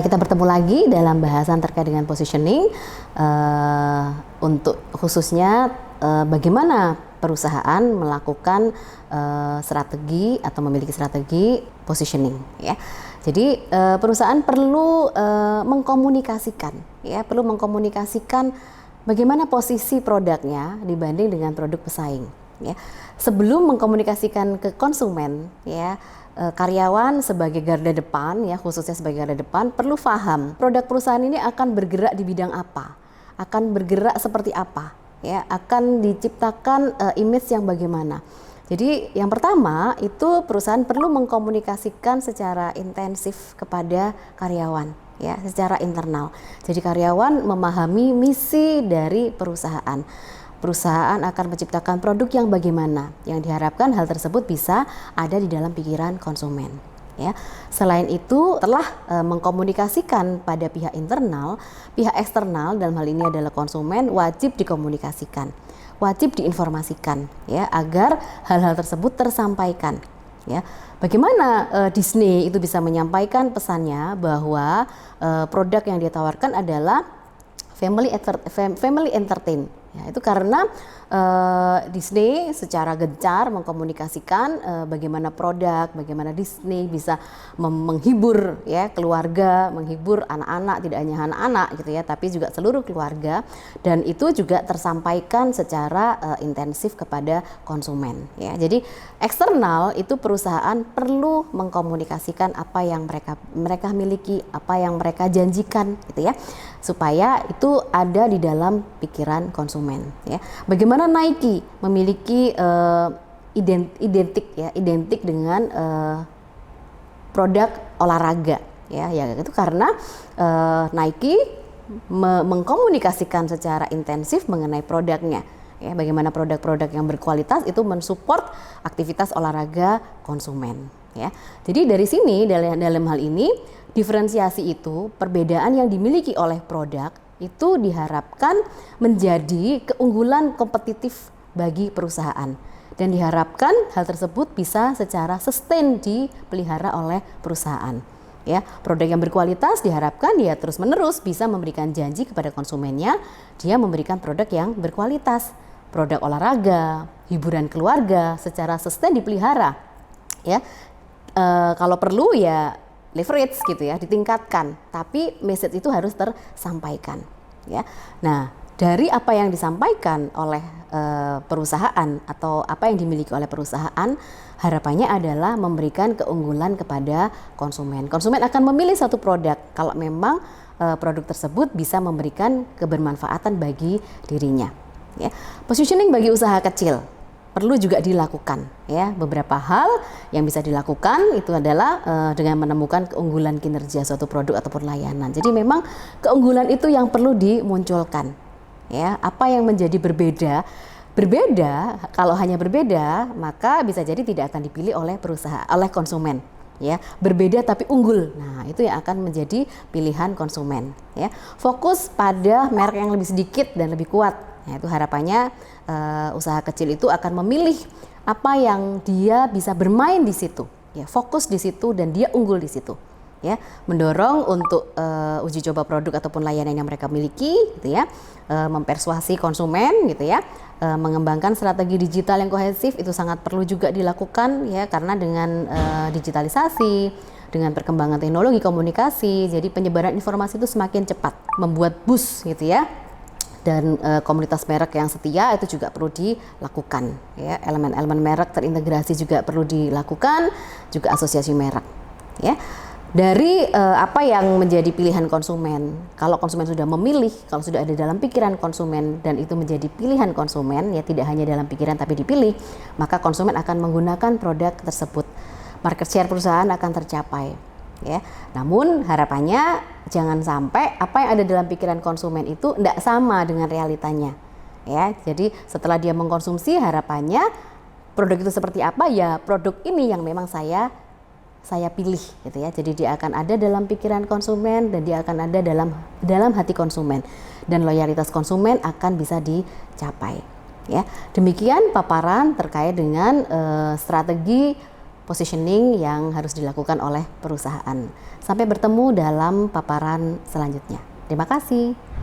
Kita bertemu lagi dalam bahasan terkait dengan positioning, untuk khususnya bagaimana perusahaan melakukan strategi atau memiliki strategi positioning, ya. Jadi perusahaan perlu mengkomunikasikan, ya, perlu mengkomunikasikan bagaimana posisi produknya dibanding dengan produk pesaing, ya. Sebelum mengkomunikasikan ke konsumen, ya, karyawan sebagai garda depan, ya, khususnya sebagai garda depan, perlu paham produk perusahaan ini akan bergerak di bidang apa, akan bergerak seperti apa, ya, akan diciptakan image yang bagaimana. Jadi yang pertama itu perusahaan perlu mengkomunikasikan secara intensif kepada karyawan, ya, secara internal. Jadi karyawan memahami misi dari perusahaan. Perusahaan akan menciptakan produk yang bagaimana, yang diharapkan hal tersebut bisa ada di dalam pikiran konsumen, ya. Selain itu, telah mengkomunikasikan pada pihak internal, pihak eksternal dalam hal ini adalah konsumen, wajib dikomunikasikan, wajib diinformasikan, ya, agar hal-hal tersebut tersampaikan, ya. Bagaimana Disney itu bisa menyampaikan pesannya bahwa produk yang dia tawarkan adalah family entertain. Ya, itu karena Disney secara gencar mengkomunikasikan bagaimana produk, bagaimana Disney bisa menghibur, ya, keluarga, menghibur anak-anak, tidak hanya anak-anak gitu, ya, tapi juga seluruh keluarga, dan itu juga tersampaikan secara intensif kepada konsumen, ya. Jadi eksternal itu perusahaan perlu mengkomunikasikan apa yang mereka miliki, apa yang mereka janjikan, gitu, ya, supaya itu ada di dalam pikiran konsumen, ya. Bagaimana Nike memiliki identik dengan produk olahraga, ya, itu karena Nike mengkomunikasikan secara intensif mengenai produknya, ya, bagaimana produk-produk yang berkualitas itu mensupport aktivitas olahraga konsumen, ya. Jadi dari sini dalam hal ini diferensiasi itu, perbedaan yang dimiliki oleh produk itu diharapkan menjadi keunggulan kompetitif bagi perusahaan, dan diharapkan hal tersebut bisa secara sustain dipelihara oleh perusahaan, ya. Produk yang berkualitas diharapkan dia terus-menerus bisa memberikan janji kepada konsumennya, dia memberikan produk yang berkualitas. Produk olahraga, hiburan keluarga secara sustain dipelihara, ya. Kalau perlu ya leverage gitu, ya, ditingkatkan, tapi message itu harus tersampaikan, ya. Nah, dari apa yang disampaikan oleh perusahaan atau apa yang dimiliki oleh perusahaan, harapannya adalah memberikan keunggulan kepada konsumen. Konsumen akan memilih satu produk kalau memang produk tersebut bisa memberikan kebermanfaatan bagi dirinya, ya. Positioning bagi usaha kecil perlu juga dilakukan, ya. Beberapa hal yang bisa dilakukan itu adalah dengan menemukan keunggulan kinerja suatu produk ataupun layanan. Jadi memang keunggulan itu yang perlu dimunculkan, ya. Apa yang menjadi berbeda, kalau hanya berbeda maka bisa jadi tidak akan dipilih oleh konsumen, ya. Berbeda tapi unggul, nah itu yang akan menjadi pilihan konsumen, ya. Fokus pada merek yang lebih sedikit dan lebih kuat, ya, itu harapannya usaha kecil itu akan memilih apa yang dia bisa bermain di situ, ya, fokus di situ dan dia unggul di situ, ya. Mendorong untuk uji coba produk ataupun layanan yang mereka miliki, gitu, ya. Mempersuasi konsumen, gitu, ya. Mengembangkan strategi digital yang kohesif itu sangat perlu juga dilakukan, ya, karena dengan digitalisasi, dengan perkembangan teknologi komunikasi, jadi penyebaran informasi itu semakin cepat, membuat boost, gitu, ya. Dan komunitas merek yang setia itu juga perlu dilakukan, ya. Elemen-elemen merek terintegrasi juga perlu dilakukan, juga asosiasi merek, ya. Dari apa yang menjadi pilihan konsumen, kalau konsumen sudah memilih, kalau sudah ada dalam pikiran konsumen dan itu menjadi pilihan konsumen, ya, tidak hanya dalam pikiran tapi dipilih, maka konsumen akan menggunakan produk tersebut. Market share perusahaan akan tercapai, ya. Namun harapannya jangan sampai apa yang ada dalam pikiran konsumen itu tidak sama dengan realitanya, ya. Jadi setelah dia mengkonsumsi, harapannya produk itu seperti apa, ya produk ini yang memang saya pilih, gitu, ya. Jadi dia akan ada dalam pikiran konsumen dan dia akan ada dalam hati konsumen, dan loyalitas konsumen akan bisa dicapai, ya. Demikian paparan terkait dengan strategi positioning yang harus dilakukan oleh perusahaan. Sampai bertemu dalam paparan selanjutnya. Terima kasih.